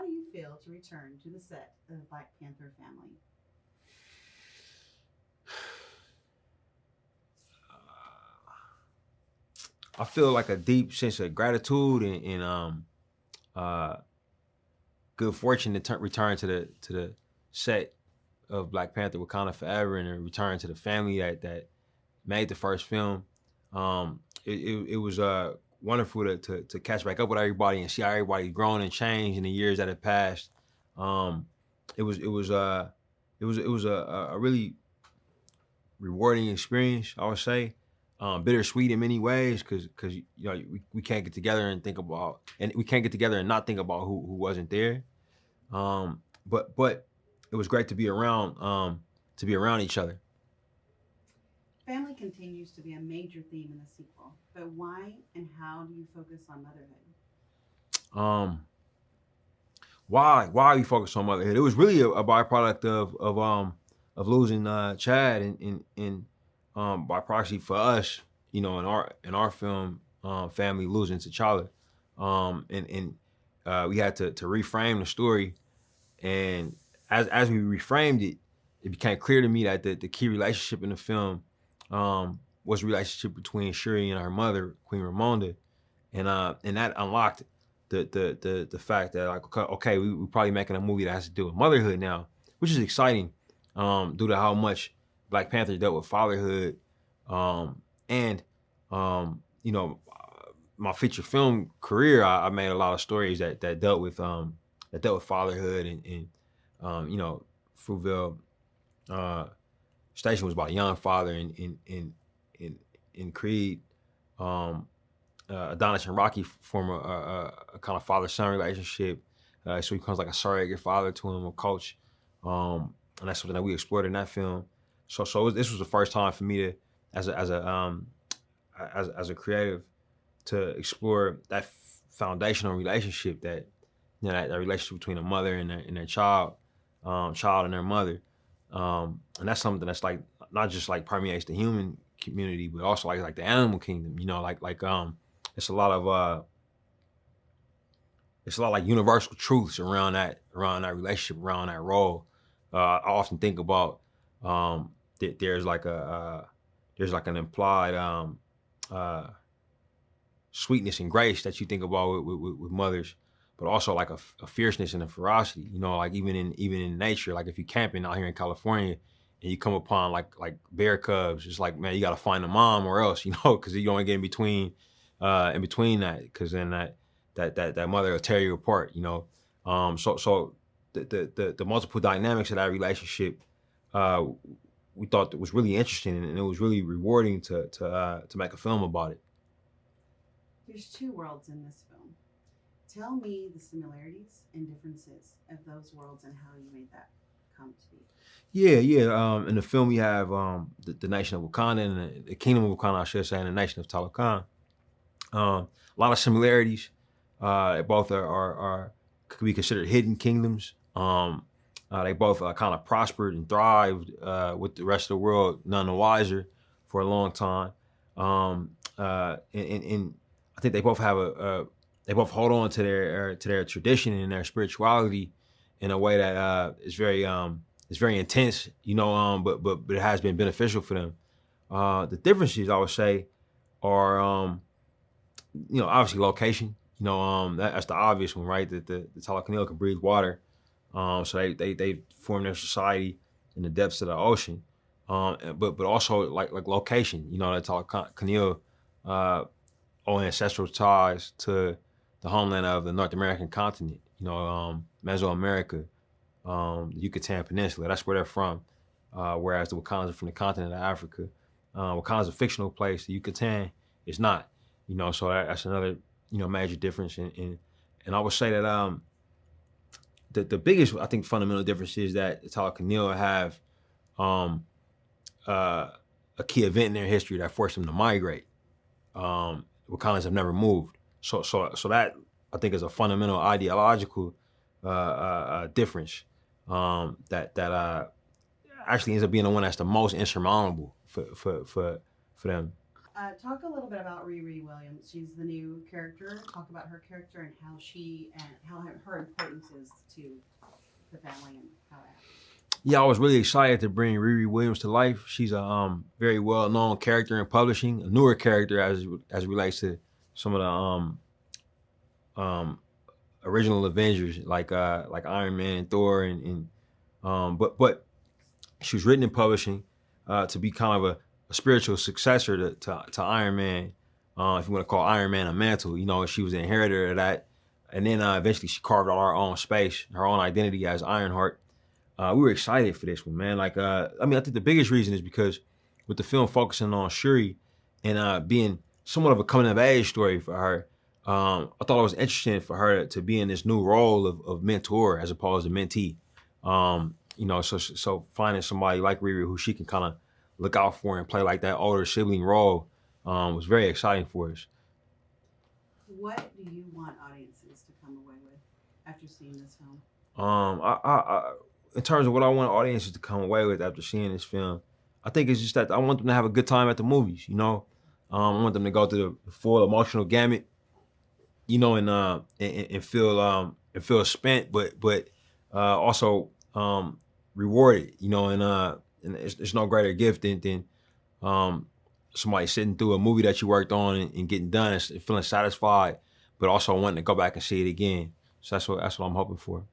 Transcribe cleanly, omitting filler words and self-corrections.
do you feel to return to the set of Black Panther family? I feel like a deep sense of gratitude and uh, good fortune to return to the set of Black Panther Wakanda Forever and then return to the family that made the first film. It was wonderful to catch back up with everybody and see how everybody's grown and changed in the years that have passed. Um, it was a really rewarding experience, I would say. Bittersweet in many ways because you know we can't get together and think about and we can't get together and not think about who wasn't there. But it was great to be around each other. Family continues to be a major theme in the sequel, but why and how do you focus on motherhood? Um, why we focus on motherhood? It was really a byproduct of losing Chad and by proxy for us, you know, in our film family losing T'Challa, and we had to reframe the story, and as we reframed it, it became clear to me that the key relationship in the film was a relationship between Shuri and her mother, Queen Ramonda, and that unlocked the fact that like okay we probably making a movie that has to do with motherhood now, which is exciting due to how much Black Panther dealt with fatherhood and you know my feature film career I made a lot of stories that dealt with fatherhood and you know Fruitvale uh, Station was about a young father in Creed. Um, Adonis and Rocky form a kind of father-son relationship. So he becomes like a surrogate father to him, a coach, and that's something that we explored in that film. This was the first time for me to, as a creative, to explore that foundational relationship that you know that relationship between a mother and their child, child and their mother, and that's something that's like not just like permeates the human community, but also like the animal kingdom. You know, it's a lot of it's a lot like universal truths around that relationship, around that role. I often think about there's like there's like an implied uh, sweetness and grace that you think about with mothers, but also like a fierceness and a ferocity. You know, like even in nature, like if you're camping out here in California and you come upon like bear cubs, it's like man, you got to find a mom or else, you know, because you don't want to get in between that, because then that mother will tear you apart, you know. So the multiple dynamics of that relationship, uh, we thought that was really interesting and it was really rewarding to make a film about it. There's two worlds in this film. Tell me the similarities and differences of those worlds and how you made that come to be. Yeah. In the film, we have the nation of Wakanda and the kingdom of Wakanda, I should say, and the nation of Talokan. A lot of similarities. Both are could be considered hidden kingdoms. They both kind of prospered and thrived with the rest of the world none the wiser for a long time. And I think they both have they both hold on to their tradition and their spirituality in a way that is very intense, you know. But it has been beneficial for them. The differences I would say are you know, obviously location. You know, that's the obvious one, right? That the Talakanil can breathe water, so they form their society in the depths of the ocean. But also like location. You know, the Talakanil owe ancestral ties to the homeland of the North American continent. You know, Mesoamerica, the Yucatan Peninsula. That's where they're from. Whereas the Wakandans are from the continent of Africa. Wakanda's a fictional place. The Yucatan is not. You know, so that's another major difference. And I would say that the biggest I think fundamental difference is that the Talakanil have um, a key event in their history that forced them to migrate. Wakandans have never moved. So that I think is a fundamental ideological difference that actually ends up being the one that's the most insurmountable for them. Talk a little bit about Riri Williams. She's the new character. Talk about her character and how her importance is to the family and how it happens. Yeah, I was really excited to bring Riri Williams to life. She's a very well known character in publishing, a newer character as it relates to some of the original Avengers like Iron Man, Thor, and but she was written in publishing to be kind of a spiritual successor to Iron Man, if you want to call Iron Man a mantle. You know, she was the inheritor of that, and then eventually she carved out her own space, her own identity as Ironheart. We were excited for this one, man. Like, I think the biggest reason is because with the film focusing on Shuri and being somewhat of a coming of age story for her, I thought it was interesting for her to be in this new role of mentor as opposed to mentee. You know, so finding somebody like Riri who she can kind of look out for and play like that older sibling role was very exciting for us. What do you want audiences to come away with after seeing this film? In terms of what I want audiences to come away with after seeing this film, I think it's just that I want them to have a good time at the movies. You know, I want them to go through the full emotional gamut. You know, and feel spent, but also rewarded. You know, and there's no greater gift than somebody sitting through a movie that you worked on and getting done and feeling satisfied, but also wanting to go back and see it again. So that's what I'm hoping for.